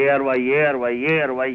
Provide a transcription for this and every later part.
ARY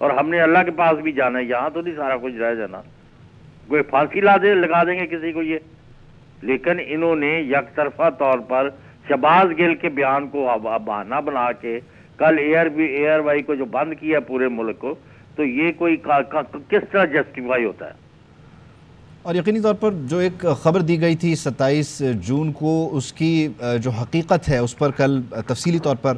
اور ہم نے اللہ کے پاس بھی جانا ہے, یہاں تو نہیں سارا کچھ رہ جانا. کوئی پھانسی لگا دیں گے کسی کو یہ. لیکن انہوں نے یک طرفہ طور پر شہباز گل کے بیان کو بہانہ بنا کے کل ایئر وائی کو جو بند کیا پورے ملک کو, تو یہ کوئی کس طرح جسٹیفائی ہوتا ہے؟ اور یقینی طور پر جو ایک خبر دی گئی تھی 27 جون کو, اس کی جو حقیقت ہے اس پر کل تفصیلی طور پر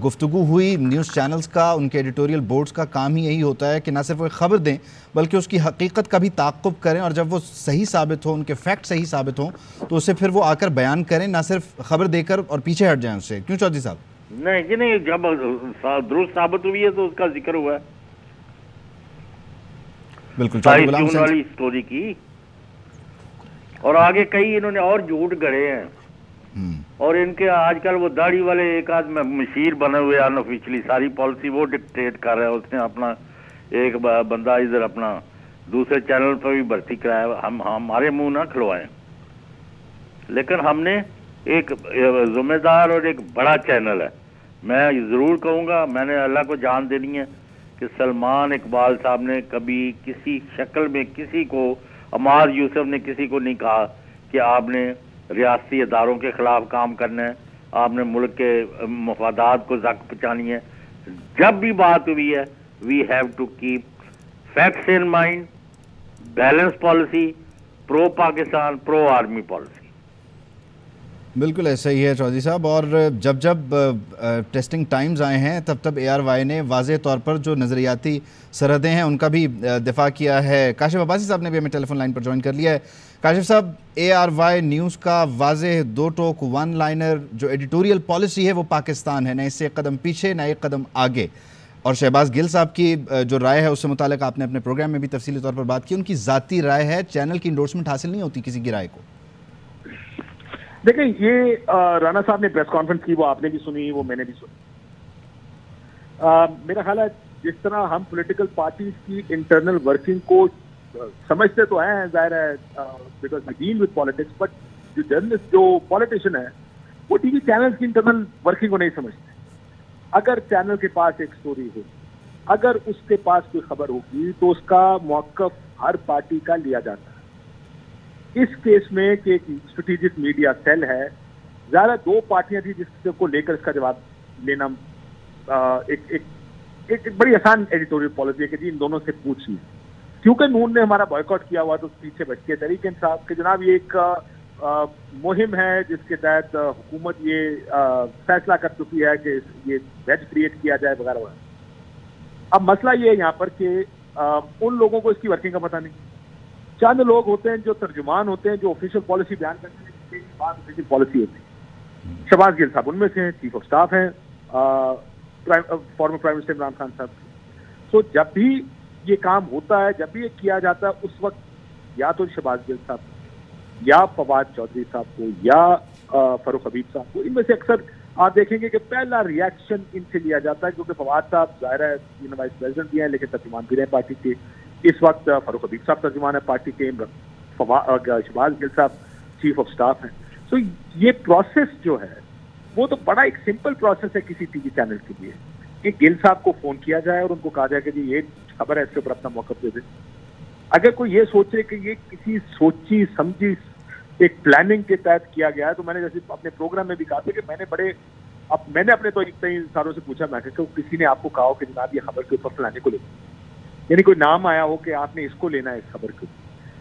گفتگو ہوئی. نیوز چینلز کا, ان کے ایڈیٹوریل بورڈز کا کام ہی یہی ہوتا ہے کہ نہ صرف وہ خبر دیں بلکہ اس کی حقیقت کا بھی تعاقب کریں, اور جب وہ صحیح ثابت ہو, ان کے فیکٹ صحیح ثابت ہوں, تو اسے پھر وہ آ کر بیان کریں, نہ صرف خبر دے کر اور پیچھے ہٹ جائیں اس سے. کیوں چودھری صاحب؟ نہیں, جب درست ثابت ہوئی ہے تو اس کا ذکر ہوا ہے. بالکل 27 جون والی اسٹوری کی, اور آگے کئی انہوں نے اور جھوٹ گڑے ہیں. اور ان کے آج کل وہ داڑھی والے ایک آدمی مشیر بنے ہوئے ان آفیشلی, ساری پالیسی وہ ڈکٹیٹ کر رہا ہے. اس نے اپنا ایک بندہ ادھر اپنا دوسرے چینل پر بھی بھرتی کرایا. ہمارے منہ نہ کھلوائیں. لیکن ہم نے ایک ذمہ دار اور ایک بڑا چینل ہے. میں ضرور کہوں گا, میں نے اللہ کو جان دینی ہے کہ سلمان اقبال صاحب نے کبھی کسی شکل میں کسی کو, عمار یوسف نے کسی کو نہیں کہا کہ آپ نے ریاستی اداروں کے خلاف کام کرنا ہے, آپ نے ملک کے مفادات کو زک پہنچانی ہے. جب بھی بات ہوئی ہے, we have to keep facts in mind, balance policy, pro Pakistan, pro army policy. بالکل ایسا ہی ہے چودھری صاحب. اور جب ٹیسٹنگ ٹائمز آئے ہیں تب اے آر وائی نے واضح طور پر جو نظریاتی سرحدیں ہیں ان کا بھی دفاع کیا ہے. کاشف عباسی صاحب نے بھی ہمیں ٹیلی فون لائن پر جوائن کر لیا ہے. کاشف صاحب, اے آر وائی نیوز کا واضح 2 ٹوک 1 لائنر جو ایڈیٹوریل پالیسی ہے وہ پاکستان ہے, نہ اس سے ایک قدم پیچھے نہ ایک قدم آگے. اور شہباز گل صاحب کی جو رائے ہے اس سے متعلق آپ نے اپنے پروگرام میں بھی تفصیلی طور پر بات کی. ان کی ذاتی رائے ہے, چینل کی انڈورسمنٹ حاصل نہیں ہوتی کسی کی رائے کو. دیکھیں, یہ رانا صاحب نے پریس کانفرنس کی, وہ آپ نے بھی سنی, وہ میں نے بھی سنی. میرا خیال ہے جس طرح ہم پولیٹیکل پارٹیز کی انٹرنل ورکنگ کو سمجھتے تو ہیں, ظاہر ہے because we deal with politics, but جو جرنلسٹ, جو پالیٹیشین ہے, وہ ٹی وی چینل کی انٹرنل ورکنگ کو نہیں سمجھتے. اگر چینل کے پاس ایک سٹوری ہو, اگر اس کے پاس کوئی خبر ہوگی تو اس کا موقف ہر پارٹی کا لیا جاتا ہے. اس کیس میں کہ ایک اسٹریٹجک میڈیا سیل ہے, زیادہ 2 پارٹیاں تھیں جس کو لے کر اس کا جواب لینا ایک بڑی آسان ایڈیٹوریل پالیسی ہے کہ جی ان دونوں سے پوچھیے. کیونکہ نون نے ہمارا بائیکاٹ کیا ہوا تو پیچھے بچ کے تحریک انصاف کہ جناب یہ ایک مہم ہے جس کے تحت حکومت یہ فیصلہ کر چکی ہے کہ یہ ویج کریٹ کیا جائے وغیرہ وغیرہ. اب مسئلہ یہ ہے یہاں پر کہ ان لوگوں کو اس کی ورکنگ کا پتہ نہیں. چند لوگ ہوتے ہیں جو ترجمان ہوتے ہیں, جو آفیشیل پالیسی بیان کرتے ہیں, بات آفیشیل پالیسی ہوتی ہے. شہباز گل صاحب ان میں سے ہیں, چیف آف سٹاف ہیں former prime minister Imran Khan صاحب. تو جب بھی یہ کام ہوتا ہے, جب بھی یہ کیا جاتا ہے, اس وقت یا تو شہباز گل صاحب یا فواد چودھری صاحب کو یا فاروق حبیب صاحب کو, ان میں سے اکثر آپ دیکھیں گے کہ پہلا ریئیکشن ان سے لیا جاتا ہے, کیونکہ فواد صاحب ظاہر ہے وائس پریزیڈنٹ بھی ہیں لیکن ترجمان بھی رہے پارٹی کے. اس وقت فاروق حبیب صاحب ترجمان ہے پارٹی کے, شہباز گل صاحب چیف آف سٹاف ہیں. تو یہ پروسیس جو ہے وہ تو بڑا ایک سمپل پروسیس ہے کسی ٹی وی چینل کے لیے کہ گل صاحب کو فون کیا جائے اور ان کو کہا جائے کہ جی یہ خبر ہے, اس کے اوپر اپنا موقف دے دیں. اگر کوئی یہ سوچے کہ یہ کسی سوچی سمجھی ایک پلاننگ کے تحت کیا گیا ہے, تو میں نے جیسے اپنے پروگرام میں بھی کہا تھا کہ میں نے اپنے تو کئی ساروں سے پوچھا, میں کہ کسی نے آپ کو کہا ہو کہ جناب یہ خبر کے اوپر فلانے کو لے, یعنی کوئی نام آیا ہو کہ آپ نے اس کو لینا ہے اس خبر کو.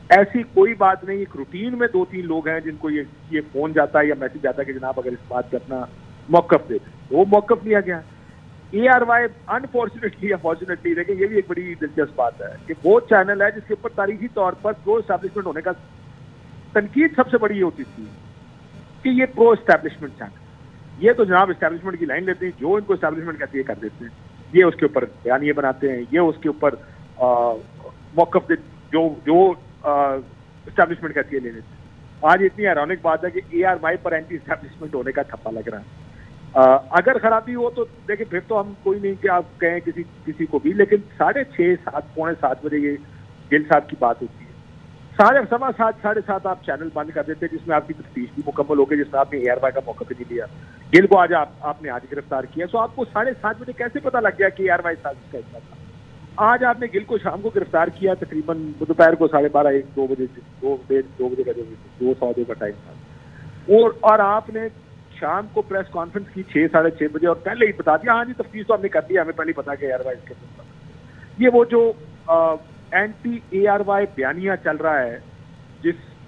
ایسی کوئی بات نہیں. ایک روٹین میں 2-3 لوگ ہیں جن کو یہ فون جاتا ہے یا میسج جاتا ہے کہ جناب اگر اس بات پہ اپنا موقف دے, وہ موقف لیا گیا. اے آر وائی انفارچونیٹلی یا فارچونیٹلی, دیکھیں یہ بھی ایک بڑی دلچسپ بات ہے کہ وہ چینل ہے جس کے اوپر تاریخی طور پر پرو اسٹیبلشمنٹ ہونے کا تنقید سب سے بڑی یہ ہوتی تھی کہ یہ پرو اسٹیبلشمنٹ چینل. یہ تو جناب اسٹیبلشمنٹ کی لائن لیتے ہیں, جو ان کو اسٹیبلشمنٹ کہتی ہے کر دیتے ہیں. یہ اس کے اوپر بیانیے بناتے ہیں, یہ اس کے اوپر موقف جو اسٹیبلشمنٹ کہتی ہے لینے سے. آج اتنی ایرونک بات ہے کہ اے آر وائی پر اینٹی اسٹیبلشمنٹ ہونے کا ٹھپا لگ رہا ہے. اگر خرابی ہو تو دیکھیں پھر تو ہم کوئی نہیں کہ آپ کہیں کسی کو بھی, لیکن 6:30 پونے 7 بجے یہ گل صاحب کی بات ہوتی ہے. 7:15 7:30 آپ چینل بند کر دیتے جس میں آپ کی تفتیش بھی مکمل ہو گئی, جس میں آپ نے اے آر وائی کا موقع بھی نہیں لیا. گل کو آج آپ نے آج گرفتار کیا, تو آپ کو 7:30 بجے کیسے پتا لگ گیا کہ اے آر وائی سازش کا حصہ تھا؟ آج آپ نے گل کو شام کو گرفتار کیا تقریباً دوپہر کو 12:30 2 بجے 2 بجے کا جو 2:15 کا ٹائم تھا، اور آپ نے شام کو پریس کانفرنس کی 6:30 بجے اور پہلے ہی بتا دیا ہاں جی تفتیش تو ہم نے کر دیا، ہمیں پہلے ہی پتا کہ ARY اس کے ساتھ یہ وہ جو اینٹی ARY بیانیہ چل رہا ہے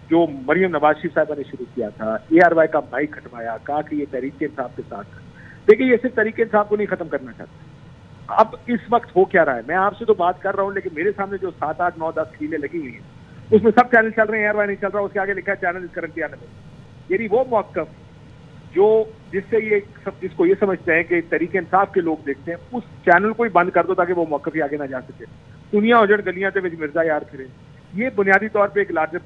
جو مریم نواز شریف صاحبہ نے شروع کیا تھا، ARY کا مائک ہٹوایا، کہا کہ یہ تحریک انصاف کے ساتھ ہے. دیکھیں یہ صرف تحریک انصاف کو نہیں ختم کرنا چاہتے. اب اس وقت ہو کیا رہا ہے، میں آپ سے تو بات کر رہا ہوں لیکن میرے سامنے جو 7 8 9 10 کھیلیں لگی ہوئی ہیں اس میں سب چینل چل رہے ہیں، ARY نہیں چل رہا، اس کے آگے لکھا ہے چینل کرنٹلی اناویلیبل. یعنی وہ موقف جو جس کو یہ سمجھتے ہیں کہ تحریک انصاف کے لوگ دیکھتے ہیں، اس چینل کو ہی بند کر دو تاکہ وہ موقف ہی آگے نہ جا سکے. دنیا اجڑ گلیاں تے مرزا یار پھرے، یہ بنیادی طور پہ ایک لارجر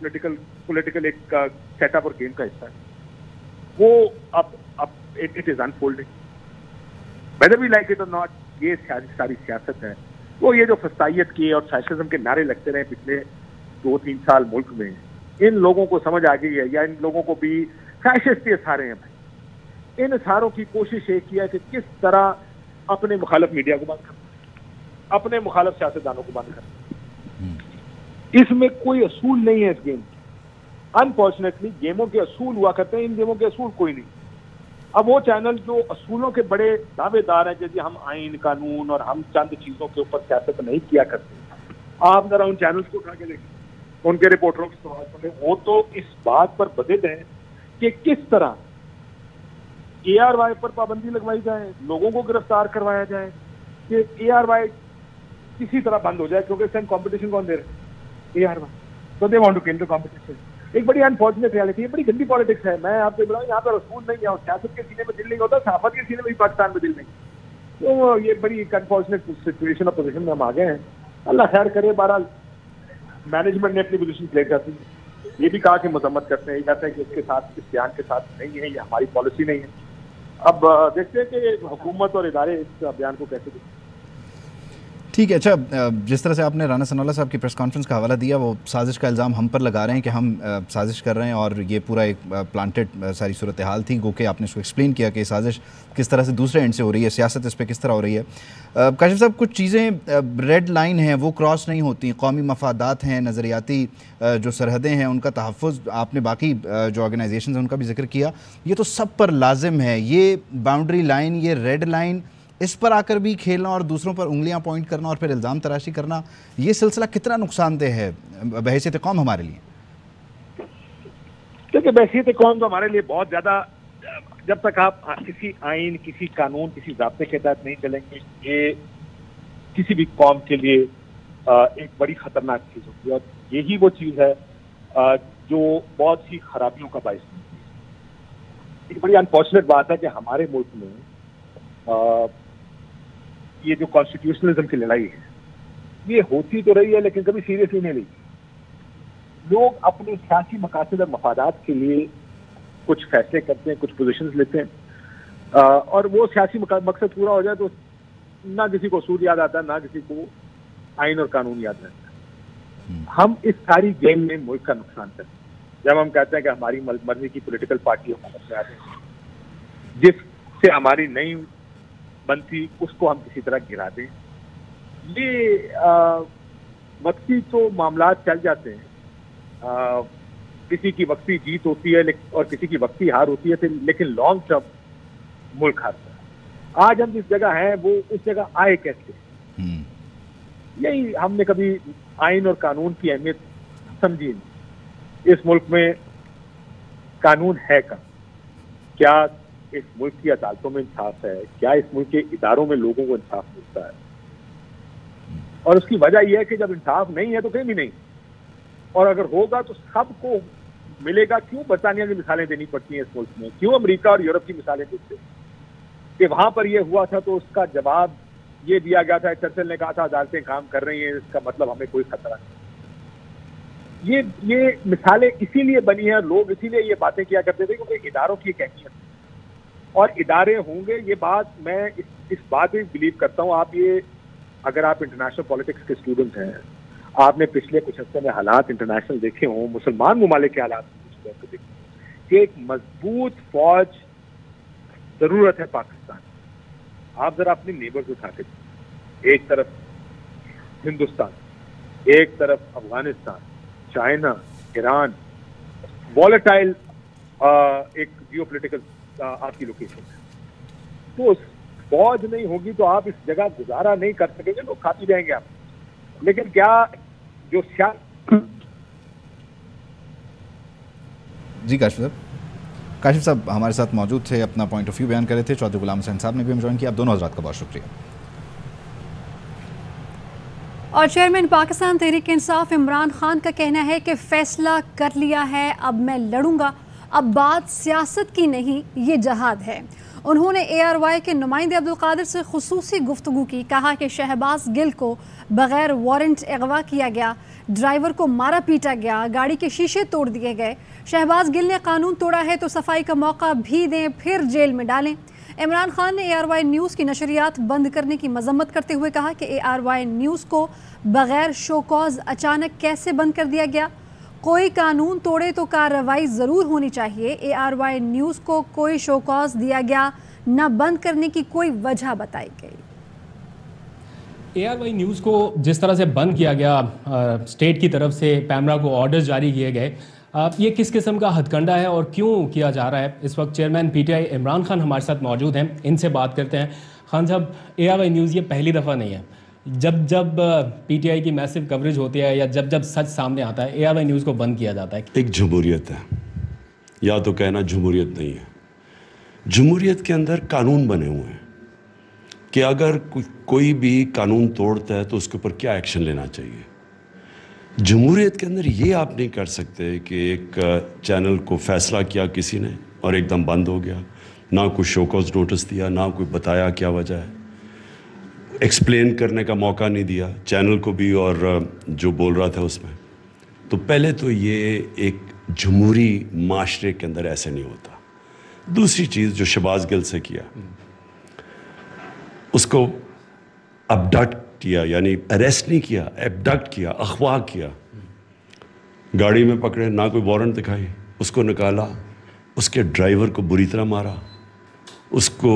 پولیٹیکل ایک سیٹ اپ اور گیم کا حصہ ہے. وہ اب it is unfolding whether we like it or not. یہ ساری سیاست ہے. وہ یہ جو فسطائیت کی اور فیشزم کے نعرے لگتے رہے پچھلے 2-3 سال ملک میں، ان لوگوں کو سمجھ آ گئی ہے، یا ان لوگوں کو بھی فیشسٹ کے اثارے ہیں بھائی. ان اثاروں کی کوشش یہ کیا کہ کس طرح اپنے مخالف میڈیا کو بند کرنا، اپنے مخالف سیاستدانوں کو بند کرنا. اس میں کوئی اصول نہیں ہے اس گیم کی. انفارچونیٹلی گیموں کے اصول ہوا کرتے ہیں، ان گیموں کے اصول کوئی نہیں. اب وہ چینل جو اصولوں کے بڑے دعوے دار ہیں کہ جی ہم آئین قانون اور ہم چند چیزوں کے اوپر سیاست نہیں کیا کرتے، آپ ذرا ان چینلز کو اٹھا کے دیکھیں، ان کے رپورٹروں کی سوال سنیں، وہ تو اس بات پر بدد ہیں کہ کس طرح ARY پر پابندی لگوائی جائے، لوگوں کو گرفتار کروایا جائے کہ ARY کسی طرح بند ہو جائے، کیونکہ اس ٹائم کمپٹیشن کون دے رہے ہیں؟ ARY. So they want to kill the competition. ایک بڑی انفارچونیٹ ریالٹی ہے، بڑی گندی پالیٹکس ہے. میں آپ سے بتاؤں یہاں پر اصول نہیں ہے، اور سیاست کے سینے میں دل نہیں ہوتا، صحافت کے سینے میں بھی پاکستان میں دل نہیں. تو یہ بڑی ایک انفارچونیٹ سچویشن اور پوزیشن میں ہم آ گئے ہیں. اللہ خیر کرے. بہرحال مینجمنٹ نے اپنی پوزیشن کلیئر کرتی ہے. یہ بھی کہا کہ مذمت کرتے ہیں، یہ کہتے ہیں کہ اس کے ساتھ اس بیان کے ساتھ نہیں ہے، یہ ہماری پالیسی نہیں ہے. اب دیکھتے ہیں کہ حکومت اور ادارے اس بیان کو کیسے دیکھتے ہیں. ٹھیک ہے. اچھا، جس طرح سے آپ نے رانا ثناء اللہ صاحب کی پریس کانفرنس کا حوالہ دیا، وہ سازش کا الزام ہم پر لگا رہے ہیں کہ ہم سازش کر رہے ہیں، اور یہ پورا ایک پلانٹڈ ساری صورتحال تھی. گو کہ آپ نے اس کو ایکسپلین کیا کہ سازش کس طرح سے دوسرے اینڈ سے ہو رہی ہے، سیاست اس پہ کس طرح ہو رہی ہے. کاشف صاحب، کچھ چیزیں ریڈ لائن ہیں، وہ کراس نہیں ہوتی. قومی مفادات ہیں، نظریاتی جو سرحدیں ہیں ان کا تحفظ، آپ نے باقی جو آرگنائزیشنز ہیں ان کا بھی ذکر کیا، یہ تو سب پر لازم ہے. یہ باؤنڈری لائن، یہ ریڈ لائن، اس پر آ کر بھی کھیلنا اور دوسروں پر انگلیاں پوائنٹ کرنا اور پھر الزام تراشی کرنا، یہ سلسلہ کتنا نقصان دہ ہے بحیثیت قوم ہمارے لیے؟ کیونکہ بحیثیت قوم تو ہمارے لیے بہت زیادہ، جب تک آپ کسی آئین، کسی قانون، کسی ضابطے کے تحت نہیں چلیں گے، یہ کسی بھی قوم کے لیے ایک بڑی خطرناک چیز ہوتی ہے. اور یہی وہ چیز ہے جو بہت سی خرابیوں کا باعث ہوتی ہے. ایک بڑی انفارچونیٹ بات ہے کہ ہمارے ملک میں یہ جو کانسٹیٹیوشنلزم کی لڑائی ہے یہ ہوتی تو رہی ہے لیکن کبھی سیریسلی نہیں لی. لوگ اپنے سیاسی مقاصد اور مفادات کے لیے کچھ فیصلے کرتے ہیں، کچھ پوزیشنز لیتے ہیں، اور وہ سیاسی مقصد پورا ہو جائے تو نہ کسی کو اصول یاد آتا ہے، نہ کسی کو آئین اور قانون یاد رہتا ہے. ہم اس ساری گیم میں ملک کا نقصان کرتے ہیں جب ہم کہتے ہیں کہ ہماری مرضی کی پولیٹیکل پارٹی حکومت میں آ رہی ہے، جس سے ہماری نہیں بنتی اس کو ہم کسی طرح گرا دیں. یہ وقتی تو معاملات چل جاتے ہیں، کسی کی وقتی جیت ہوتی ہے اور کسی کی وقتی ہار ہوتی ہے، لیکن لانگ ٹرم ملک ہارتا ہے. آج ہم جس جگہ ہیں وہ اس جگہ آئے کیسے؟ یہی ہم نے کبھی آئین اور قانون کی اہمیت سمجھی نہیں. اس ملک میں قانون ہے کیا اس ملک کی عدالتوں میں انصاف ہے؟ کیا اس ملک کے اداروں میں لوگوں کو انصاف ملتا ہے؟ اور اس کی وجہ یہ ہے کہ جب انصاف نہیں ہے تو کہیں بھی نہیں، اور اگر ہوگا تو سب کو ملے گا. کیوں برطانیہ کی مثالیں دینی پڑتی ہیں اس ملک میں؟ کیوں امریکہ اور یورپ کی مثالیں دیتے ہیں کہ وہاں پر یہ ہوا تھا تو اس کا جواب یہ دیا گیا تھا، چرچل نے کہا تھا عدالتیں کام کر رہی ہیں، اس کا مطلب ہمیں کوئی خطرہ نہیں. یہ مثالیں اسی لیے بنی ہیں، لوگ اسی لیے یہ باتیں کیا کرتے تھے کیونکہ اداروں کی ایک اہمیت ہے اور ادارے ہوں گے. یہ بات میں اس بات میں بلیو کرتا ہوں. آپ یہ اگر آپ انٹرنیشنل پالیٹکس کے اسٹوڈنٹ ہیں، آپ نے پچھلے کچھ ہفتے میں حالات انٹرنیشنل دیکھے ہوں، مسلمان ممالک کے حالات دیکھے کہ ایک مضبوط فوج ضرورت ہے پاکستان. آپ ذرا اپنے نیبرز اٹھا کے، ایک طرف ہندوستان, ایک طرف افغانستان, چائنا, ایران, والیٹائل ایک جیو پولیٹیکل آپ کی لوکیشن ہے. تو فوج نہیں ہوگی تو آپ اس جگہ گزارا نہیں کر سکیں گے, لوگ کھاتی جائیں گے آپ. لیکن کیا جو جی کاشف صاحب ہمارے ساتھ موجود تھے, اپنا پوائنٹ آف ویو بیان کر رہے تھے. چودھری غلام حسین صاحب نے بھی ہم جوائن کیا. آپ دونوں حضرات کا بہت شکریہ. اور چیئرمین پاکستان تحریک انصاف عمران خان کا کہنا ہے کہ فیصلہ کر لیا ہے, اب میں لڑوں گا, اب بات سیاست کی نہیں, یہ جہاد ہے. انہوں نے اے آر وائی کے نمائندے عبدالقادر سے خصوصی گفتگو کی. کہا کہ شہباز گل کو بغیر وارنٹ اغوا کیا گیا, ڈرائیور کو مارا پیٹا گیا, گاڑی کے شیشے توڑ دیے گئے. شہباز گل نے قانون توڑا ہے تو صفائی کا موقع بھی دیں, پھر جیل میں ڈالیں. عمران خان نے اے آر وائی نیوز کی نشریات بند کرنے کی مذمت کرتے ہوئے کہا کہ اے آر وائی نیوز کو بغیر شو کاز اچانک کیسے بند کر دیا گیا. کوئی قانون توڑے تو کارروائی ضرور ہونی چاہیے. اے آر وائی نیوز کو کوئی شو کاز دیا گیا, نہ بند کرنے کی کوئی وجہ بتائی گئی. اے آر وائی نیوز کو جس طرح سے بند کیا گیا, اسٹیٹ کی طرف سے پیمرا کو آرڈرز جاری کیے گئے, یہ کس قسم کا ہتھ کنڈا ہے اور کیوں کیا جا رہا ہے؟ اس وقت chairman P T I Imran Khan ہمارے ساتھ موجود ہیں, ان سے بات کرتے ہیں. خان صاحب, اے آر وائی نیوز یہ پہلی دفعہ نہیں ہے. جب پی ٹی آئی کی میسو کوریج ہوتی ہے یا جب سچ سامنے آتا ہے, اے آر وائی نیوز کو بند کیا جاتا ہے. ایک جمہوریت ہے, یا تو کہنا جمہوریت نہیں ہے. جمہوریت کے اندر قانون بنے ہوئے ہیں کہ اگر کوئی بھی قانون توڑتا ہے تو اس کے اوپر کیا ایکشن لینا چاہیے. جمہوریت کے اندر یہ آپ نہیں کر سکتے کہ ایک چینل کو فیصلہ کیا کسی نے اور ایک دم بند ہو گیا, نہ کوئی شو کاز نوٹس دیا, نہ کوئی بتایا کیا وجہ ہے, ایکسپلین کرنے کا موقع نہیں دیا چینل کو بھی اور جو بول رہا تھا اس میں. تو پہلے تو یہ ایک جمہوری معاشرے کے اندر ایسے نہیں ہوتا. دوسری چیز جو شہباز گل سے کیا, اس کو ابڈکٹ کیا, یعنی اریسٹ نہیں کیا, ابڈکٹ کیا, اغوا کیا, گاڑی میں پکڑے, نہ کوئی وارنٹ دکھائی, اس کو نکالا, اس کے ڈرائیور کو بری طرح مارا, اس کو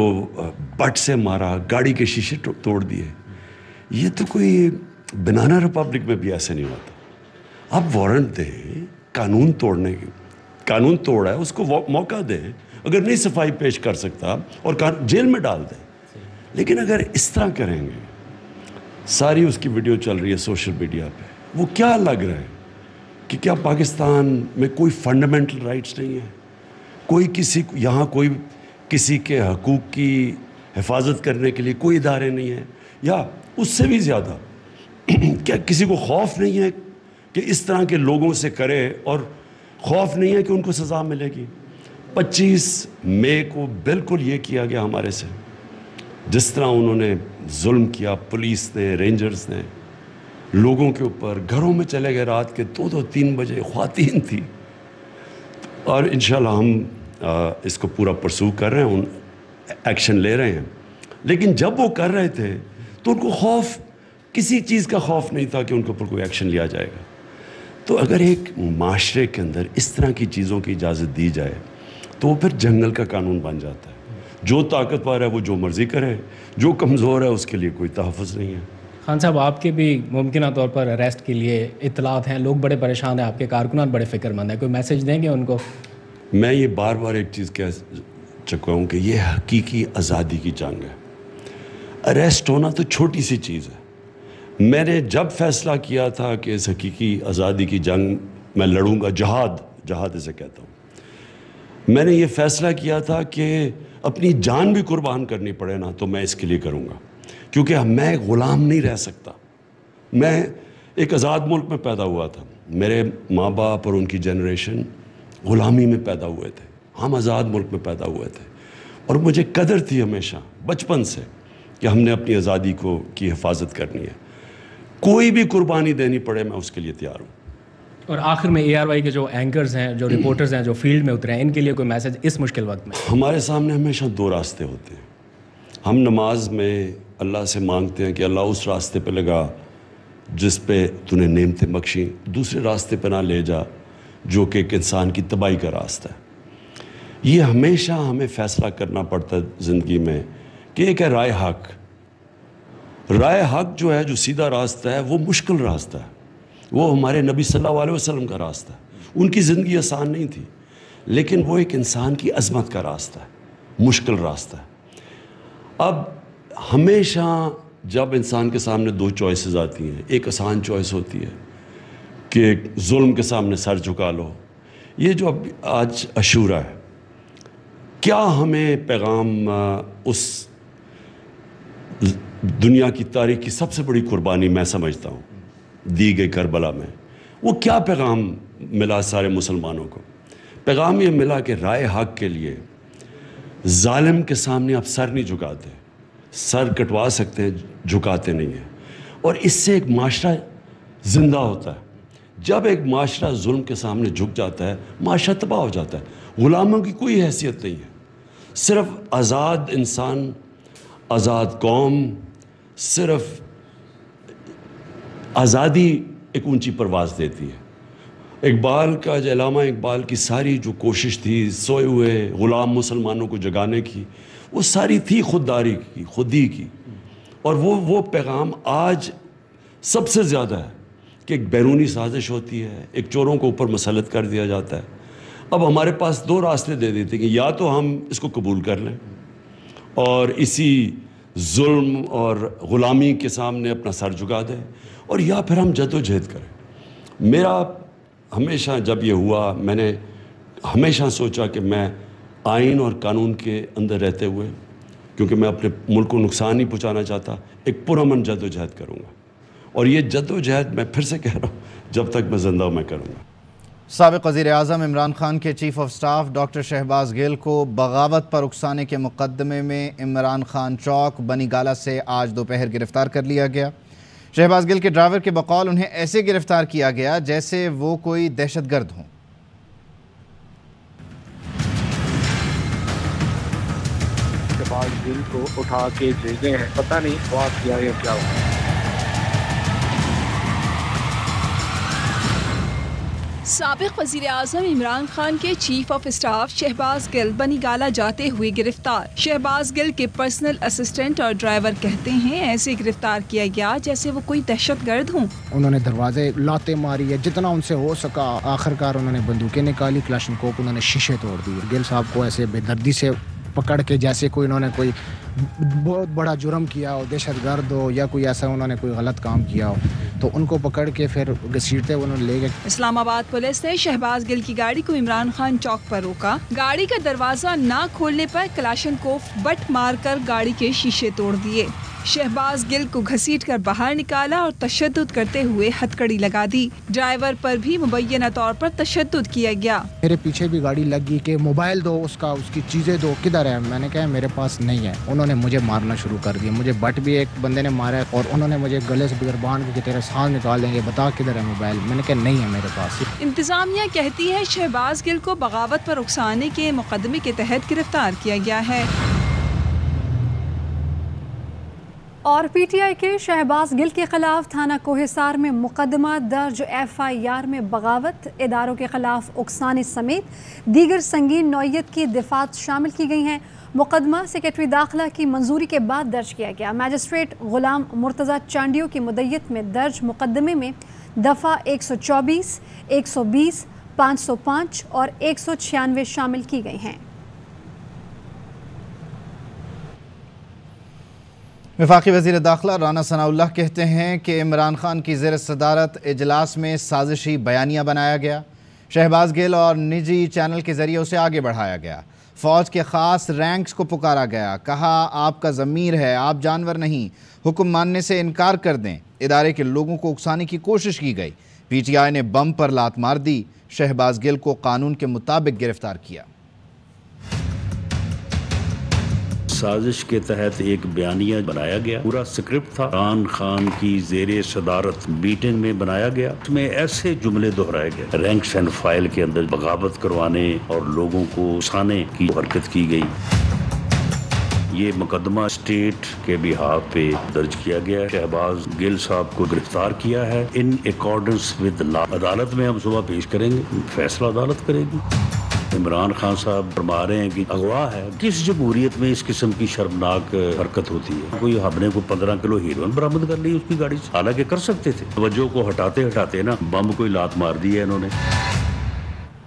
بٹ سے مارا, گاڑی کے شیشے توڑ دیے. یہ تو کوئی بنانا ریپبلک میں بھی ایسے نہیں ہوتا. آپ وارنٹ دیں, قانون توڑنے کی, قانون توڑا ہے اس کو موقع دیں, اگر نہیں صفائی پیش کر سکتا اور جیل میں ڈال دیں. لیکن اگر اس طرح کریں گے, ساری اس کی ویڈیو چل رہی ہے سوشل میڈیا پہ, وہ کیا لگ رہا ہے کہ کیا پاکستان میں کوئی فنڈامنٹل رائٹس نہیں ہے, کوئی یہاں کوئی کسی کے حقوق کی حفاظت کرنے کے لیے کوئی ادارے نہیں ہیں, یا اس سے بھی زیادہ کیا کسی کو خوف نہیں ہے کہ اس طرح کے لوگوں سے کرے, اور خوف نہیں ہے کہ ان کو سزا ملے گی. 25 مئی کو بالکل یہ کیا گیا ہمارے سے, جس طرح انہوں نے ظلم کیا, پولیس نے, رینجرز نے لوگوں کے اوپر, گھروں میں چلے گئے رات کے 2-3 بجے, خواتین تھی. اور انشاءاللہ ہم اس کو پورا پرسو کر رہے ہیں, ایکشن لے رہے ہیں. لیکن جب وہ کر رہے تھے تو ان کو خوف, کسی چیز کا خوف نہیں تھا کہ ان کے اوپر کوئی ایکشن لیا جائے گا. تو اگر ایک معاشرے کے اندر اس طرح کی چیزوں کی اجازت دی جائے تو وہ پھر جنگل کا قانون بن جاتا ہے. جو طاقتور ہے وہ جو مرضی کرے, جو کمزور ہے اس کے لیے کوئی تحفظ نہیں ہے. خان صاحب, آپ کے بھی ممکنہ طور پر اریسٹ کے لیے اطلاعات ہیں, لوگ بڑے پریشان ہیں, آپ کے کارکنان بڑے فکر مند ہیں, کوئی میسیج دیں گے ان کو؟ میں یہ بار بار ایک چیز کہہ چکا ہوں کہ یہ حقیقی آزادی کی جنگ ہے. اریسٹ ہونا تو چھوٹی سی چیز ہے. میں نے جب فیصلہ کیا تھا کہ اس حقیقی آزادی کی جنگ میں لڑوں گا, جہاد اسے کہتا ہوں, میں نے یہ فیصلہ کیا تھا کہ اپنی جان بھی قربان کرنی پڑے نا تو میں اس کے لیے کروں گا, کیونکہ میں غلام نہیں رہ سکتا. میں ایک آزاد ملک میں پیدا ہوا تھا, میرے ماں باپ اور ان کی جنریشن غلامی میں پیدا ہوئے تھے, ہم آزاد ملک میں پیدا ہوئے تھے, اور مجھے قدر تھی ہمیشہ بچپن سے کہ ہم نے اپنی آزادی کی حفاظت کرنی ہے. کوئی بھی قربانی دینی پڑے میں اس کے لیے تیار ہوں. اور آخر میں اے آر وائی کے جو اینکرز ہیں, جو رپورٹرز ہیں, جو فیلڈ میں اترے ہیں, ان کے لیے کوئی میسج اس مشکل وقت میں؟ ہمارے سامنے ہمیشہ 2 راستے ہوتے ہیں. ہم نماز میں اللہ سے مانگتے ہیں کہ اللہ اس راستے پہ لگا جس پہ تو نے نعمتیں بخشیں, دوسرے راستے پہ نہ لے جا جو کہ ایک انسان کی تباہی کا راستہ ہے. یہ ہمیشہ ہمیں فیصلہ کرنا پڑتا ہے زندگی میں کہ ایک ہے رائے حق, رائے حق جو ہے، جو سیدھا راستہ ہے، وہ مشکل راستہ ہے. وہ ہمارے نبی صلی اللہ علیہ وسلم کا راستہ ہے. ان کی زندگی آسان نہیں تھی، لیکن وہ ایک انسان کی عظمت کا راستہ ہے، مشکل راستہ ہے. اب ہمیشہ جب انسان کے سامنے دو چوائسز آتی ہیں، ایک آسان چوائس ہوتی ہے کہ ظلم کے سامنے سر جھکا لو. یہ جو اب آج عاشورہ ہے، کیا ہمیں پیغام اس دنیا کی تاریخ کی سب سے بڑی قربانی میں سمجھتا ہوں دی گئی کربلا میں، وہ کیا پیغام ملا سارے مسلمانوں کو؟ پیغام یہ ملا کہ رائے حق کے لیے ظالم کے سامنے آپ سر نہیں جھکاتے. سر کٹوا سکتے ہیں، جھکاتے نہیں ہیں. اور اس سے ایک معاشرہ زندہ ہوتا ہے. جب ایک معاشرہ ظلم کے سامنے جھک جاتا ہے، معاشرہ تباہ ہو جاتا ہے. غلاموں کی کوئی حیثیت نہیں ہے. صرف آزاد انسان، آزاد قوم، صرف آزادی ایک اونچی پرواز دیتی ہے. اقبال کا، علامہ اقبال کی ساری جو کوشش تھی سوئے ہوئے غلام مسلمانوں کو جگانے کی، وہ ساری تھی خودداری کی، خودی کی. اور وہ پیغام آج سب سے زیادہ ہے کہ ایک بیرونی سازش ہوتی ہے، ایک چوروں کو اوپر مسلط کر دیا جاتا ہے. اب ہمارے پاس دو راستے دے دیتے کہ یا تو ہم اس کو قبول کر لیں اور اسی ظلم اور غلامی کے سامنے اپنا سر جھکا دیں، اور یا پھر ہم جد و جہد کریں. میرا ہمیشہ جب یہ ہوا، میں نے ہمیشہ سوچا کہ میں آئین اور قانون کے اندر رہتے ہوئے، کیونکہ میں اپنے ملک کو نقصان نہیں پہنچانا چاہتا، ایک پرامن جد و جہد کروں گا. اور یہ جد و جہد میں پھر سے کہہ رہا ہوں، جب تک میں زندہ ہوں میں کروں گا. سابق وزیر اعظم عمران خان کے chief of staff doctor Shahbaz Gill کو بغاوت پر اکسانے کے مقدمے میں عمران خان چوک بنی گالہ سے آج دوپہر گرفتار کر لیا گیا. شہباز گل کے ڈرائیور کے بقول انہیں ایسے گرفتار کیا گیا جیسے وہ کوئی دہشت گرد ہوں. شہباز گل کو اٹھا کے بھیجے ہیں، پتہ نہیں بات کیا ہے کیا ہوا. سابق وزیر اعظم عمران خان کے چیف آف اسٹاف شہباز گل بنی گالہ جاتے ہوئے گرفتار. شہباز گل کے پرسنل اسسٹنٹ اور ڈرائیور کہتے ہیں ایسے گرفتار کیا گیا جیسے وہ کوئی دہشت گرد ہوں. انہوں نے دروازے لاتے ماری ہے جتنا ان سے ہو سکا. آخرکار انہوں نے بندوقیں نکالی، کلاشنکوف، انہوں نے شیشے توڑ دی. گل صاحب کو ایسے بے دردی سے پکڑ کے جیسے کوئی انہوں نے کوئی بہت بڑا جرم کیا ہو، دہشت گرد ہو یا کوئی ایسا انہوں نے کوئی غلط کام کیا ہو، تو ان کو پکڑ کے پھر گھسیٹتے انہوں نے لے گئے. اسلام آباد پولیس نے شہباز گل کی گاڑی کو عمران خان چوک پر روکا. گاڑی کا دروازہ نہ کھولنے پر کلاشنکوف بٹ مار کر گاڑی کے شیشے توڑ دیے. شہباز گل کو گھسیٹ کر باہر نکالا اور تشدد کرتے ہوئے ہتھکڑی لگا دی. ڈرائیور پر بھی مبینہ طور پر تشدد کیا گیا. میرے پیچھے بھی گاڑی لگ گئی کہ موبائل دو، اس کی چیزیں دو، کدھر ہے؟ میں نے کہا میرے پاس نہیں ہے. انہوں نے مجھے مارنا شروع کر دیا. مجھے بٹ بھی ایک بندے نے مارا ہے اور انہوں نے مجھے گلے سے گربان کے تیرے سانس نکال دیں گے، بتا کدھر ہے موبائل؟ میں نے کہا نہیں ہے میرے پاس. انتظامیہ کہتی ہے شہباز گل کو بغاوت پر اکسانے کے مقدمے کے تحت گرفتار کیا گیا ہے. اور پی ٹی آئی کے شہباز گل کے خلاف تھانہ کوہسار میں مقدمہ درج. FIR میں بغاوت، اداروں کے خلاف اکسانے سمیت دیگر سنگین نوعیت کی دفعات شامل کی گئی ہیں. مقدمہ سیکرٹری داخلہ کی منظوری کے بعد درج کیا گیا. میجسٹریٹ غلام مرتضیٰ چانڈیو کی مدعیت میں درج مقدمے میں دفعہ 124، 120، 505 اور 196 شامل کی گئی ہیں. وفاقی وزیر داخلہ رانا ثناء اللہ کہتے ہیں کہ عمران خان کی زیر صدارت اجلاس میں سازشی بیانیہ بنایا گیا. شہباز گل اور نجی چینل کے ذریعے اسے آگے بڑھایا گیا. فوج کے خاص رینکس کو پکارا گیا. کہا آپ کا ضمیر ہے، آپ جانور نہیں، حکم ماننے سے انکار کر دیں. ادارے کے لوگوں کو اکسانے کی کوشش کی گئی. پی ٹی آئی نے بم پر لات مار دی. شہباز گل کو قانون کے مطابق گرفتار کیا. سازش کے تحت ایک بیانیہ بنایا گیا. پورا سکرپٹ تھا عمران خان کی زیر صدارت میٹنگ میں بنایا گیا. اس میں ایسے جملے دہرائے گئے، رینکس اینڈ فائل کے اندر بغاوت کروانے اور لوگوں کو اکسانے کی حرکت کی گئی. یہ مقدمہ اسٹیٹ کے بہاف پہ درج کیا گیا. شہباز گل صاحب کو گرفتار کیا ہے ان اکارڈنس ود لا. عدالت میں ہم صبح پیش کریں گے، فیصلہ عدالت کرے گی. عمران خان صاحب فرما رہے ہیں کہ اغوا ہے. کس جمہوریت میں اس قسم کی شرمناک حرکت ہوتی ہے؟ کوئی ہم نے کوئی 15 کلو ہیروئن برآمد کر لی اس کی گاڑی سے، حالانکہ کر سکتے تھے. توجہ کو ہٹاتے ہٹاتے نا بم کوئی لات مار دی ہے انہوں نے.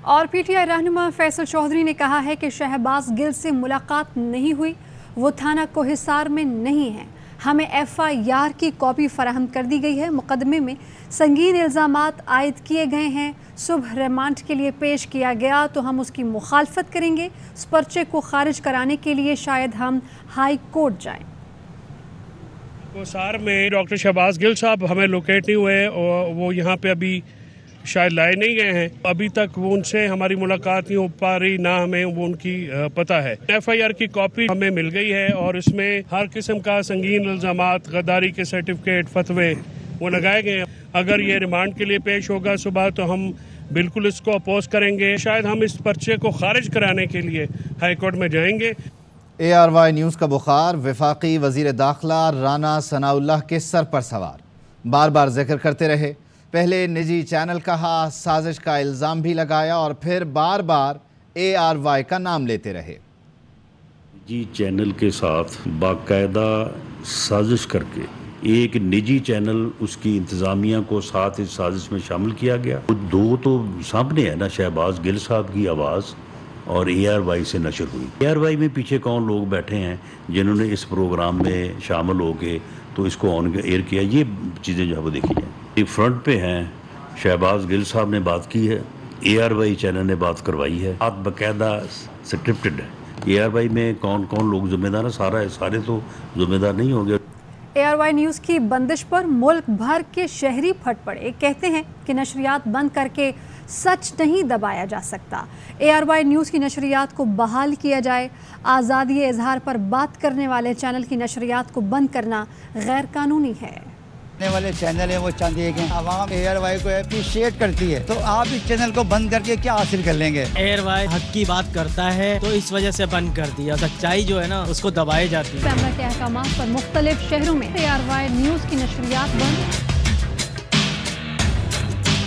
اور پی ٹی آئی رہنما فیصل چودھری نے کہا ہے کہ شہباز گل سے ملاقات نہیں ہوئی، وہ تھانہ کوہسار میں نہیں ہیں. ہمیں ایف آئی آر کی کاپی فراہم کر دی گئی ہے. مقدمے میں سنگین الزامات عائد کیے گئے ہیں. صبح ریمانڈ کے لیے پیش کیا گیا تو ہم اس کی مخالفت کریں گے. اس پرچے کو خارج کرانے کے لیے شاید ہم ہائی کورٹ جائیں. کوہسار میں ڈاکٹر شہباز گل صاحب ہمیں لوکیٹ نہیں ہوئے اور وہ یہاں پہ ابھی شاید لائے نہیں گئے ہیں. ابھی تک وہ ان سے ہماری ملاقات نہیں ہو پا رہی، نہ ہمیں وہ ان کی پتہ ہے. ایف آئی آر کی کاپی ہمیں مل گئی ہے اور اس میں ہر قسم کا سنگین الزامات، غداری کے سرٹیفکیٹ، فتوے وہ لگائے گئے ہیں. اگر یہ ریمانڈ کے لیے پیش ہوگا صبح تو ہم بالکل اس کو اپوز کریں گے. شاید ہم اس پرچے کو خارج کرانے کے لیے ہائی کورٹ میں جائیں گے. اے آر وائی نیوز کا بخار وفاقی وزیر داخلہ رانا ثناء اللہ کے سر پر سوار. بار بار ذکر کرتے رہے، پہلے نجی چینل کہا، سازش کا الزام بھی لگایا اور پھر بار بار اے آر وائی کا نام لیتے رہے. نجی چینل کے ساتھ باقاعدہ سازش کر کے ایک نجی چینل اس کی انتظامیہ کو ساتھ اس سازش میں شامل کیا گیا. دو تو سامنے ہے نا، شہباز گل صاحب کی آواز اور اے آر وائی سے نشر ہوئی. اے آر وائی میں پیچھے کون لوگ بیٹھے ہیں جنہوں نے اس پروگرام میں شامل ہو کے تو اس کو آن ایئر کیا، یہ چیزیں جو ہے وہ دیکھی جائیں. فرنٹ پہ ہیں، شہباز گل صاحب نے بات کی ہے، اے آر وائی چینل نے بات کروائی ہے، بات باقاعدہ سکرپٹڈ ہے. اے آر وائی میں کون کون لوگ ذمہ دار ہیں؟ سارے تو ذمہ دار نہیں ہوں گے. اے آر وائی نیوز کی بندش پر ملک بھر کے شہری پھٹ پڑے. کہتے ہیں کہ نشریات بند کر کے سچ نہیں دبایا جا سکتا. اے آر وائی نیوز کی نشریات کو بحال کیا جائے. آزادی اظہار پر بات کرنے والے چینل کی نشریات کو بند کرنا غیر قانونی ہے. والے چینل ہیں وہ چاہتے ہیں کہ عوام اے آر وائی کو اپریشیٹ کرتی ہے، تو آپ اس چینل کو بند کر کے کیا حاصل کر لیں گے؟ اے آر وائی حق کی بات کرتا ہے تو اس وجہ سے بند کر دیا. سچائی جو ہے نا اس کو دبائی جاتی ہے. پیمرا کے احکامات پر مختلف شہروں میں اے آر وائی نیوز کی نشریات بند.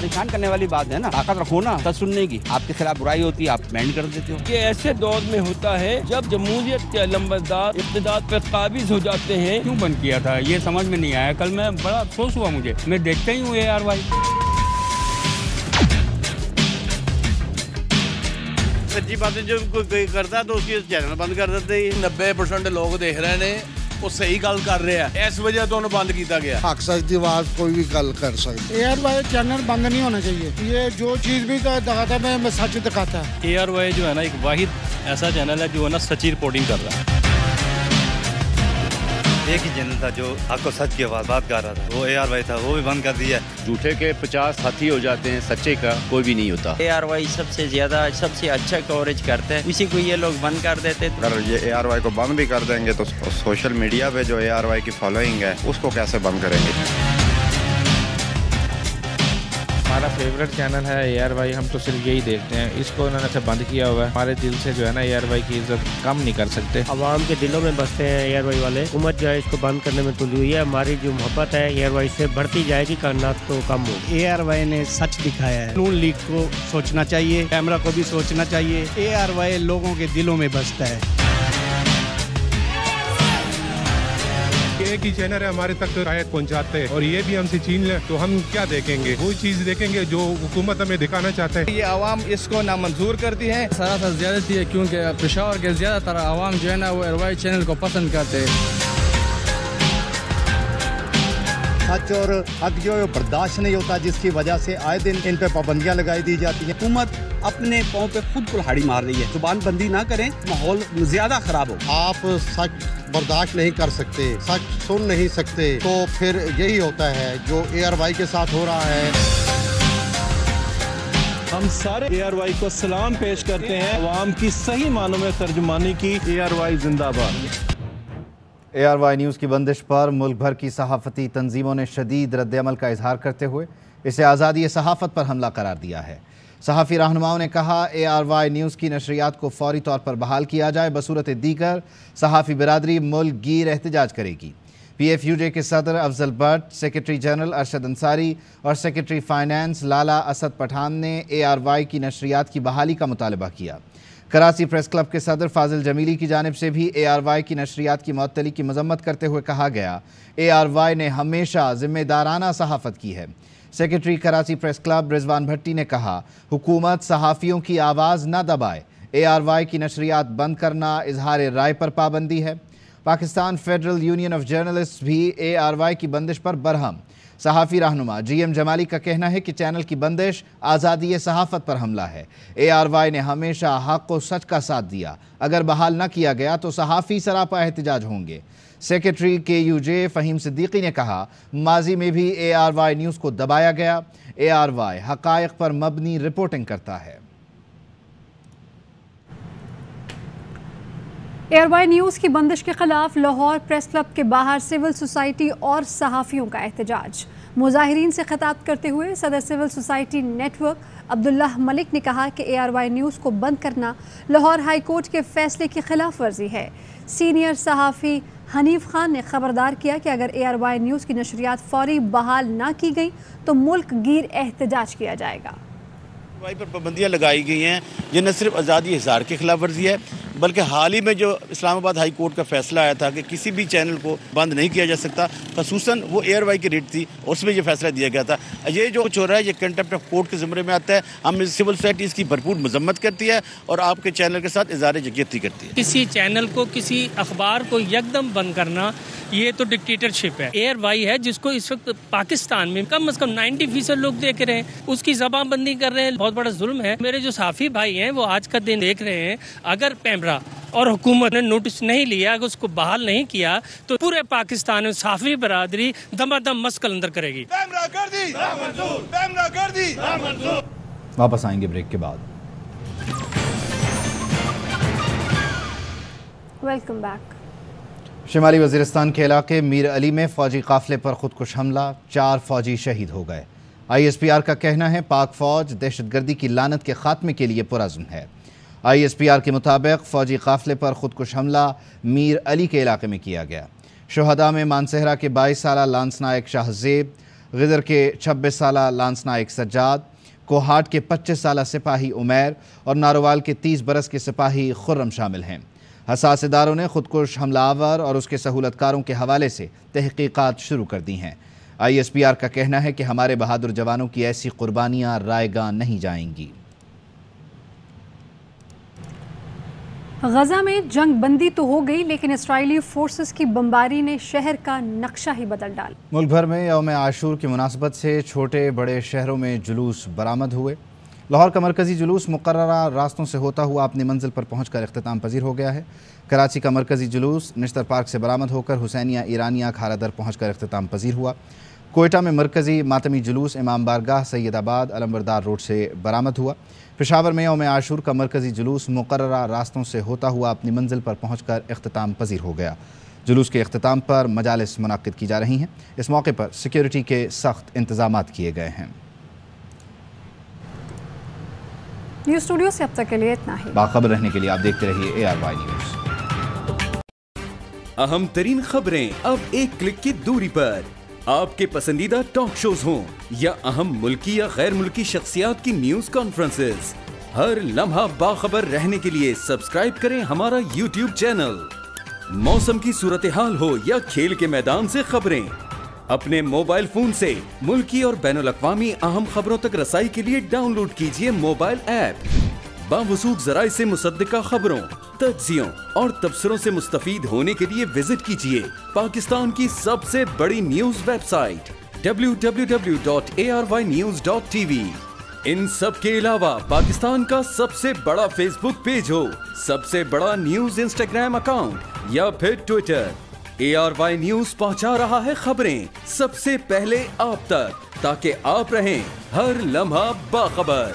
پریشان کرنے والی بات ہے نا، طاقت رکھو نا سچ سننے کی. آپ کے خلاف برائی ہوتی ہے، آپ بینڈ کر دیتے ہو. یہ ایسے دور میں ہوتا ہے جب جمہوریت کے علمبردار اقتدار پر قابض ہو جاتے ہیں. کیوں بند کیا تھا یہ سمجھ میں نہیں آیا. کل میں بڑا افسوس ہوا مجھے، میں دیکھتا ہی ہوں اے آر وائی. سچی باتیں جو کوئی کرتا ہے تو اس کی چینل بند کر دیتے ہیں. 90% لوگ دیکھ رہے ہیں وہ صحیح گل کر رہے ہیں، اس وجہ تو انہوں بند کیتا گیا. حق سچ دی آواز کوئی بھی گل کر سکتا. اے آر وائی چینل بند نہیں ہونا چاہیے. یہ جو چیز بھی دکھاتا ہے میں سچ دکھاتا ہے. اے آر وائی جو ہے نا ایک واحد ایسا چینل ہے جو ہے نا سچی رپورٹنگ کر رہا ہے. ایک ہی چینل تھا جو حق و سچ کی آواز بات کر رہا تھا، وہ اے آر وائی تھا، وہ بھی بند کر دیا. جھوٹے کے 50 ساتھی ہو جاتے ہیں، سچے کا کوئی بھی نہیں ہوتا. اے آر وائی سب سے زیادہ سب سے اچھا کوریج کرتے ہیں، اسی کو یہ لوگ بند کر دیتے. اگر یہ اے آر وائی کو بند بھی کر دیں گے تو سوشل میڈیا پہ جو اے آر وائی کی فالوئنگ ہے اس کو کیسے بند کریں گے؟ ہمارا فیوریٹ چینل ہے اے آر وائی، ہم تو صرف یہی دیکھتے ہیں. اس کو انہوں نے بند کیا ہوا ہے. ہمارے دل سے جو ہے نا اے آر وائی کی عزت کم نہیں کر سکتے. عوام کے دلوں میں بستے ہیں اے آر وائی والے. حکومت جو ہے اس کو بند کرنے میں تلی ہوئی ہے. ہماری جو محبت ہے اے آر وائی سے بڑھتی جائے گی، کرنا تو کم ہو. اے آر وائی نے سچ دکھایا ہے. نون لیگ کو سوچنا چاہیے، کیمرہ کو بھی سوچنا چاہیے. اے آر وائی لوگوں کے دلوں میں بستا ہے. ایک ہی چینل ہے ہمارے تک شاید پہنچاتے ہیں اور یہ بھی ہم سے چھین لیں تو ہم کیا دیکھیں گے؟ وہی چیز دیکھیں گے جو حکومت ہمیں دکھانا چاہتا ہے. یہ عوام اس کو نامنظور کرتی ہے. سراسر زیادتی ہے کیونکہ پشاور کے زیادہ تر عوام جو ہے نا وہ اے آر وائی چینل کو پسند کرتے ہیں. سچ اور حق جو ہے برداشت نہیں ہوتا، جس کی وجہ سے آئے دن ان پہ پابندیاں لگائی دی جاتی ہیں. حکومت اپنے پاؤں پہ خود کلہاڑی مار رہی ہے. زبان بندی نہ کریں، ماحول زیادہ خراب ہو. آپ سچ برداشت نہیں کر سکتے، سچ سن نہیں سکتے، تو پھر یہی ہوتا ہے جو اے آر وائی کے ساتھ ہو رہا ہے. ہم سارے اے آر وائی کو سلام پیش کرتے ہیں. عوام کی صحیح معنوں میں ترجمانی کی. اے آر وائی زندہ باد. اے آر وائی نیوز کی بندش پر ملک بھر کی صحافتی تنظیموں نے شدید رد عمل کا اظہار کرتے ہوئے اسے آزادی صحافت پر حملہ قرار دیا ہے. صحافی رہنماؤں نے کہا اے آر وائی نیوز کی نشریات کو فوری طور پر بحال کیا جائے، بصورت دیگر صحافی برادری ملک گیر احتجاج کرے گی. PFUJ کے صدر افضل بٹ، سیکرٹری جنرل ارشد انصاری اور سیکرٹری فائنانس لالا اسد پٹھان نے ARY کی نشریات کی بحالی کا مطالبہ کیا۔ کراچی پریس کلب کے صدر فاضل جمیلی کی جانب سے بھی ARY کی نشریات کی معطلی کی مذمت کرتے ہوئے کہا گیا ARY نے ہمیشہ ذمہ دارانہ صحافت کی ہے۔ سیکرٹری کراچی پریس کلب رضوان بھٹی نے کہا حکومت صحافیوں کی آواز نہ دبائے، ARY کی نشریات بند کرنا اظہار رائے پر پابندی ہے۔ Pakistan federal union of journalist بھی ARY کی بندش پر برہم۔ صحافی رہنما GM جمالی کا کہنا ہے کہ چینل کی بندش آزادی صحافت پر حملہ ہے۔ ARY نے ہمیشہ حق و سچ کا ساتھ دیا، اگر بحال نہ کیا گیا تو صحافی سراپا احتجاج ہوں گے۔ سیکرٹری KUJ فہیم صدیقی نے کہا ماضی میں بھی ARY نیوز کو دبایا گیا۔ ARY حقائق پر مبنی رپورٹنگ کرتا ہے۔ ARY نیوز کی بندش کے خلاف لاہور پریس کلب کے باہر سول سوسائٹی اور صحافیوں کا احتجاج۔ مظاہرین سے خطاب کرتے ہوئے صدر سول سوسائٹی نیٹ ورک عبداللہ ملک نے کہا کہ ARY نیوز کو بند کرنا لاہور ہائی کورٹ کے فیصلے کی خلاف ورزی ہے۔ سینئر صحافی حنیف خان نے خبردار کیا کہ اگر ARY نیوز کی نشریات فوری بحال نہ کی گئی تو ملک گیر احتجاج کیا جائے گا۔ پر پابندیاں لگائی گئی ہیں، یہ نہ صرف آزادی اظہار کی خلاف ورزی ہے بلکہ حال ہی میں جو اسلام آباد ہائی کورٹ کا فیصلہ آیا تھا کہ کسی بھی چینل کو بند نہیں کیا جا سکتا، خصوصاً وہ ARY کی ریٹ تھی، اس میں یہ فیصلہ دیا گیا تھا۔ یہ جو کچھ ہو رہا ہے یہ کنٹمپٹ آف کورٹ کے زمرے میں آتا ہے۔ ہم سول سوسائٹی اس کی بھرپور مذمت کرتی ہے اور آپ کے چینل کے ساتھ اظہار یکجہتی کرتی ہے۔ کسی چینل کو، کسی اخبار کو یکدم بند کرنا یہ تو ڈکٹیٹرشپ ہے۔ ARY ہے جس کو اس وقت پاکستان میں کم از کم 90% لوگ دیکھ رہے ہیں، اس کی زبان بندی کر رہے ہیں، بہت بڑا ظلم ہے۔ میرے جو صحافی بھائی ہیں وہ آج کا دن دیکھ رہے ہیں، اگر پیمرا اور حکومت نے نوٹس نہیں لیا، اگر اس کو بحال نہیں کیا تو پورے پاکستان میں صحافی برادری دم دم مسکل اندر کرے گی۔ واپس آئیں گے بریک کے بعد۔ Welcome back. شمالی وزیرستان کے علاقے میر علی میں فوجی قافلے پر خودکش حملہ، 4 فوجی شہید ہو گئے۔ ISPR کا کہنا ہے پاک فوج دہشت گردی کی لعنت کے خاتمے کے لیے پرعزم ہے۔ ISPR کے مطابق فوجی قافلے پر خودکش حملہ میر علی کے علاقے میں کیا گیا۔ شہداء میں مانسہرہ کے 22 سالہ لانس نائک شاہ زیب، غدر کے 26 سالہ لانس نائک سجاد، کوہاٹ کے 25 سالہ سپاہی عمیر اور ناروال کے 30 برس کے سپاہی خرم شامل ہیں۔ حساس اداروں نے خودکش حملہ آور اور اس کے سہولت کاروں کے حوالے سے تحقیقات شروع کر دی ہیں۔ ISPR کا کہنا ہے کہ ہمارے بہادر جوانوں کی ایسی قربانیاں رائے گاں نہیں جائیں گی۔ غزہ میں جنگ بندی تو ہو گئی لیکن اسرائیلی فورسز کی بمباری نے شہر کا نقشہ ہی بدل ڈالا۔ ملک بھر میں یوم عاشور کی مناسبت سے چھوٹے بڑے شہروں میں جلوس برآمد ہوئے۔ لاہور کا مرکزی جلوس مقررہ راستوں سے ہوتا ہوا اپنی منزل پر پہنچ کر اختتام پذیر ہو گیا ہے۔ کراچی کا مرکزی جلوس نشتر پارک سے برآمد ہو کر حسینیہ ایرانیہ کھارا در پہنچ کر اختتام پذیر ہوا۔ کوئٹہ میں مرکزی ماتمی جلوس امام بارگاہ سید آباد علمبردار روڈ سے برآمد ہوا۔ پشاور میں یوم عاشور کا مرکزی جلوس مقررہ راستوں سے ہوتا ہوا اپنی منزل پر پہنچ کر اختتام پذیر ہو گیا۔ جلوس کے اختتام پر مجالس منعقد کی جا رہی ہیں۔ اس موقع پر سیکیورٹی کے سخت انتظامات کیے گئے ہیں۔ نیوز اسٹوڈیو سے اب تک کے لیے اتنا ہی۔ باخبر رہنے کے لیے آپ دیکھتے رہیے ARY نیوز۔ اہم ترین خبریں اب ایک کلک کی دوری پر، آپ کے پسندیدہ ٹاک شوز ہوں یا اہم ملکی یا غیر ملکی شخصیات کی نیوز کانفرنسز، ہر لمحہ باخبر رہنے کے لیے سبسکرائب کریں ہمارا YouTube چینل۔ موسم کی صورتحال ہو یا کھیل کے میدان سے خبریں، اپنے موبائل فون سے ملکی اور بین الاقوامی اہم خبروں تک رسائی کے لیے ڈاؤن لوڈ کیجیے موبائل ایپ۔ باوثوق ذرائع سے مصدقہ خبروں، تجزیوں اور تبصروں سے مستفید ہونے کے لیے وزٹ کیجیے پاکستان کی سب سے بڑی نیوز ویب سائٹ www.arYnews.tv۔ ان سب کے علاوہ پاکستان کا سب سے بڑا فیس بک پیج ہو، سب سے بڑا نیوز انسٹاگرام اکاؤنٹ یا پھر ٹویٹر، ARY نیوز پہنچا رہا ہے خبریں سب سے پہلے آپ تک، تاکہ آپ رہیں ہر لمحہ باخبر۔